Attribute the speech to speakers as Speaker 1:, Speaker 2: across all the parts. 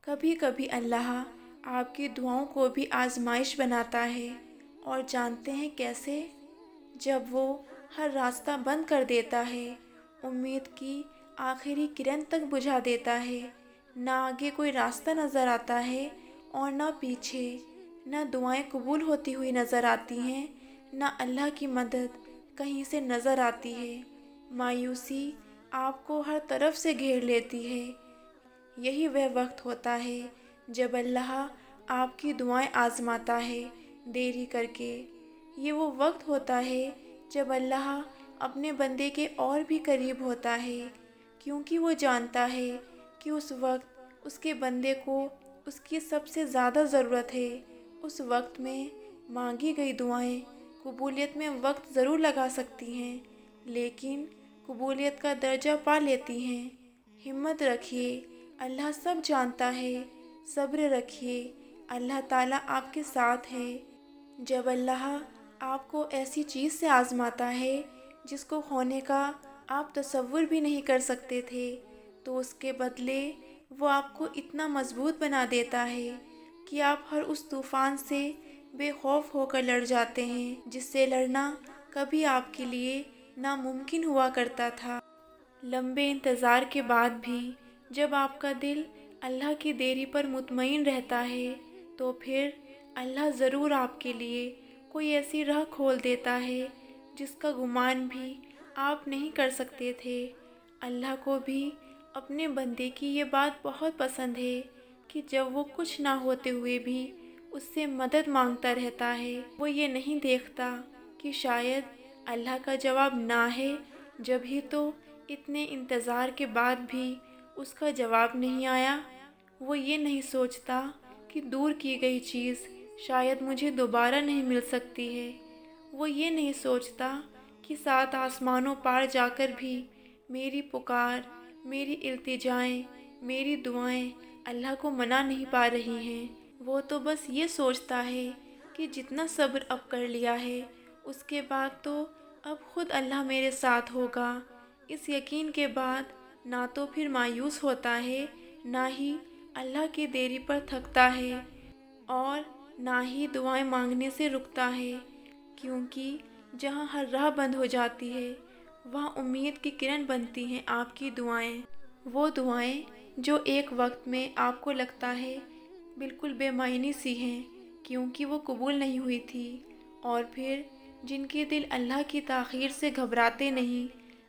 Speaker 1: کبھی کبھی اللہ آپ کی دعاؤں کو بھی آزمائش بناتا ہے، اور جانتے ہیں کیسے؟ جب وہ ہر راستہ بند کر دیتا ہے، امید کی آخری کرن تک بجھا دیتا ہے، نہ آگے کوئی راستہ نظر آتا ہے اور نہ پیچھے، نہ دعائیں قبول ہوتی ہوئی نظر آتی ہیں، نہ اللہ کی مدد کہیں سے نظر آتی ہے۔ مایوسی آپ کو ہر طرف سے گھیر لیتی ہے۔ یہی وہ وقت ہوتا ہے جب اللہ آپ کی دعائیں آزماتا ہے، دیری کر کے۔ یہ وہ وقت ہوتا ہے جب اللہ اپنے بندے کے اور بھی قریب ہوتا ہے، کیونکہ وہ جانتا ہے کہ اس وقت اس کے بندے کو اس کی سب سے زیادہ ضرورت ہے۔ اس وقت میں مانگی گئی دعائیں قبولیت میں وقت ضرور لگا سکتی ہیں، لیکن قبولیت کا درجہ پا لیتی ہیں۔ ہمت رکھیے، اللہ سب جانتا ہے۔ صبر رکھیے، اللہ تعالیٰ آپ کے ساتھ ہے۔ جب اللہ آپ کو ایسی چیز سے آزماتا ہے جس کو ہونے کا آپ تصور بھی نہیں کر سکتے تھے، تو اس کے بدلے وہ آپ کو اتنا مضبوط بنا دیتا ہے کہ آپ ہر اس طوفان سے بے خوف ہو کر لڑ جاتے ہیں جس سے لڑنا کبھی آپ کے لیے ناممکن ہوا کرتا تھا۔ لمبے انتظار کے بعد بھی جب آپ کا دل اللہ کی دیری پر مطمئن رہتا ہے، تو پھر اللہ ضرور آپ کے لیے کوئی ایسی راہ کھول دیتا ہے جس کا گمان بھی آپ نہیں کر سکتے تھے۔ اللہ کو بھی اپنے بندے کی یہ بات بہت پسند ہے کہ جب وہ کچھ نہ ہوتے ہوئے بھی اس سے مدد مانگتا رہتا ہے۔ وہ یہ نہیں دیکھتا کہ شاید اللہ کا جواب نہ ہے، جب ہی تو اتنے انتظار کے بعد بھی اس کا جواب نہیں آیا۔ وہ یہ نہیں سوچتا کہ دور کی گئی چیز شاید مجھے دوبارہ نہیں مل سکتی ہے۔ وہ یہ نہیں سوچتا کہ 7 آسمانوں پار جا کر بھی میری پکار، میری التجائیں، میری دعائیں اللہ کو منا نہیں پا رہی ہیں۔ وہ تو بس یہ سوچتا ہے کہ جتنا صبر اب کر لیا ہے، اس کے بعد تو اب خود اللہ میرے ساتھ ہوگا۔ اس یقین کے بعد نہ تو پھر مایوس ہوتا ہے، نہ ہی اللہ کی دیری پر تھکتا ہے، اور نہ ہی دعائیں مانگنے سے رکتا ہے، کیونکہ جہاں ہر راہ بند ہو جاتی ہے، وہاں امید کی کرن بنتی ہیں آپ کی دعائیں۔ وہ دعائیں جو ایک وقت میں آپ کو لگتا ہے بالکل بے معنی سی ہیں کیونکہ وہ قبول نہیں ہوئی تھی، اور پھر جن کے دل اللہ کی تاخیر سے گھبراتے نہیں،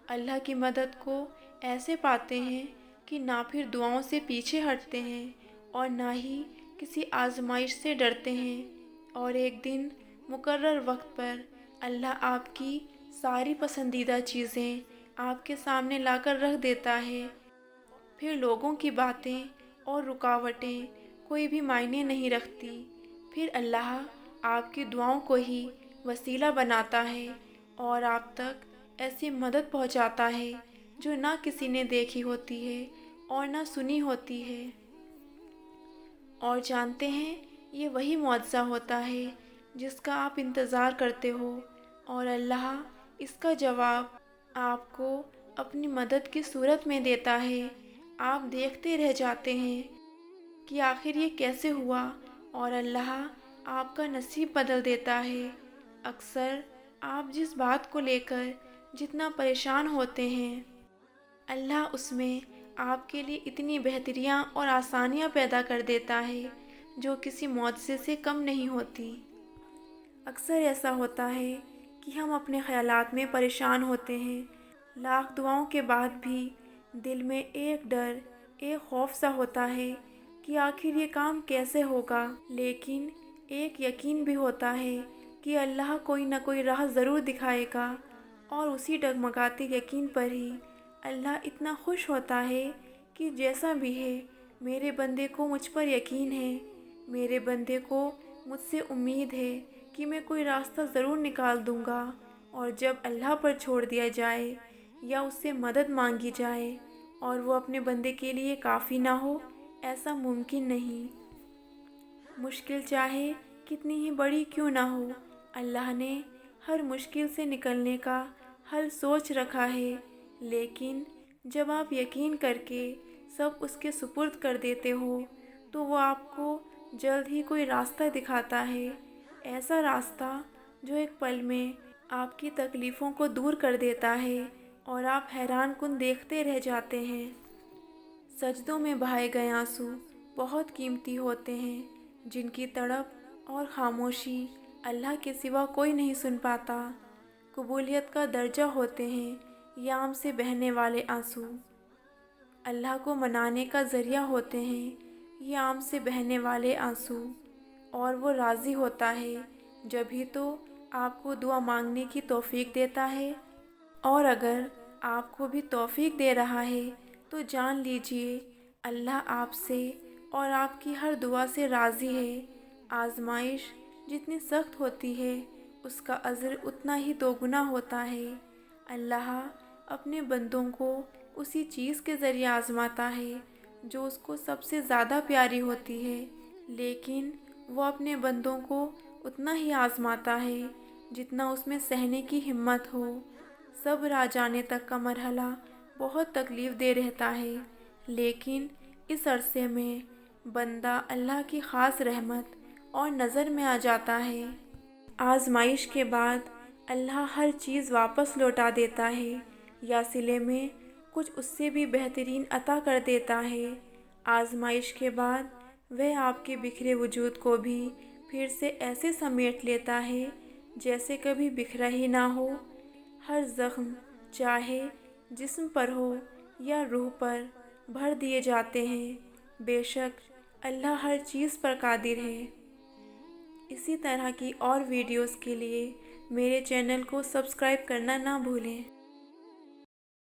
Speaker 1: اللہ کی مدد کو ایسے پاتے ہیں کہ نہ پھر دعاؤں سے پیچھے ہٹتے ہیں اور نہ ہی کسی آزمائش سے ڈرتے ہیں، اور ایک دن مقرر وقت پر اللہ آپ کی ساری پسندیدہ چیزیں آپ کے سامنے لا کر رکھ دیتا ہے۔ پھر لوگوں کی باتیں اور رکاوٹیں کوئی بھی معنی نہیں رکھتی۔ پھر اللہ آپ کی دعاؤں کو ہی وسیلہ بناتا ہے اور آپ تک ایسی مدد پہنچاتا ہے جو نہ کسی نے دیکھی ہوتی ہے اور نہ سنی ہوتی ہے۔ اور جانتے ہیں، یہ وہی معجزہ ہوتا ہے جس کا آپ انتظار کرتے ہو، اور اللہ اس کا جواب آپ کو اپنی مدد کی صورت میں دیتا ہے۔ آپ دیکھتے رہ جاتے ہیں کہ آخر یہ کیسے ہوا، اور اللہ آپ کا نصیب بدل دیتا ہے۔ اکثر آپ جس بات کو لے کر جتنا پریشان ہوتے ہیں، اللہ اس میں آپ کے لیے اتنی بہتریاں اور آسانیاں پیدا کر دیتا ہے جو کسی معجزے سے کم نہیں ہوتی۔ اکثر ایسا ہوتا ہے کہ ہم اپنے خیالات میں پریشان ہوتے ہیں، لاکھ دعاؤں کے بعد بھی دل میں ایک ڈر، ایک خوف سا ہوتا ہے کہ آخر یہ کام کیسے ہوگا، لیکن ایک یقین بھی ہوتا ہے کہ اللہ کوئی نہ کوئی راہ ضرور دکھائے گا، اور اسی ڈگمگاتے یقین پر ہی اللہ اتنا خوش ہوتا ہے کہ جیسا بھی ہے، میرے بندے کو مجھ پر یقین ہے، میرے بندے کو مجھ سے امید ہے کہ میں کوئی راستہ ضرور نکال دوں گا۔ اور جب اللہ پر چھوڑ دیا جائے یا اس سے مدد مانگی جائے اور وہ اپنے بندے کے لیے کافی نہ ہو، ایسا ممکن نہیں۔ مشکل چاہے کتنی ہی بڑی کیوں نہ ہو، اللہ نے ہر مشکل سے نکلنے کا حل سوچ رکھا ہے، لیکن جب آپ یقین کر کے سب اس کے سپرد کر دیتے ہو، تو وہ آپ کو جلد ہی کوئی راستہ دکھاتا ہے، ایسا راستہ جو ایک پل میں آپ کی تکلیفوں کو دور کر دیتا ہے اور آپ حیران کن دیکھتے رہ جاتے ہیں۔ سجدوں میں بہائے گئے آنسو بہت قیمتی ہوتے ہیں، جن کی تڑپ اور خاموشی اللہ کے سوا کوئی نہیں سن پاتا۔ قبولیت کا درجہ ہوتے ہیں یہ آنکھ سے بہنے والے آنسو، اللہ کو منانے کا ذریعہ ہوتے ہیں یہ آنکھ سے بہنے والے آنسو، اور وہ راضی ہوتا ہے جبھی تو آپ کو دعا مانگنے کی توفیق دیتا ہے، اور اگر آپ کو بھی توفیق دے رہا ہے تو جان لیجئے اللہ آپ سے اور آپ کی ہر دعا سے راضی ہے۔ آزمائش جتنی سخت ہوتی ہے اس کا اجر اتنا ہی دوگنا ہوتا ہے۔ اللہ اپنے بندوں کو اسی چیز کے ذریعے آزماتا ہے جو اس کو سب سے زیادہ پیاری ہوتی ہے، لیکن وہ اپنے بندوں کو اتنا ہی آزماتا ہے جتنا اس میں سہنے کی ہمت ہو۔ صبر آ جانے تک کا مرحلہ بہت تکلیف دہ رہتا ہے، لیکن اس عرصے میں بندہ اللہ کی خاص رحمت اور نظر میں آ جاتا ہے۔ آزمائش کے بعد اللہ ہر چیز واپس لوٹا دیتا ہے یا صلے میں کچھ اس سے بھی بہترین عطا کر دیتا ہے۔ آزمائش کے بعد وہ آپ کے بکھرے وجود کو بھی پھر سے ایسے سمیٹ لیتا ہے جیسے کبھی بکھرا ہی نہ ہو۔ ہر زخم چاہے جسم پر ہو یا روح پر بھر دیے جاتے ہیں، بے شک اللہ ہر چیز پر قادر ہے۔ اسی طرح کی اور ویڈیوز کے لیے میرے چینل کو سبسکرائب کرنا نہ بھولیں۔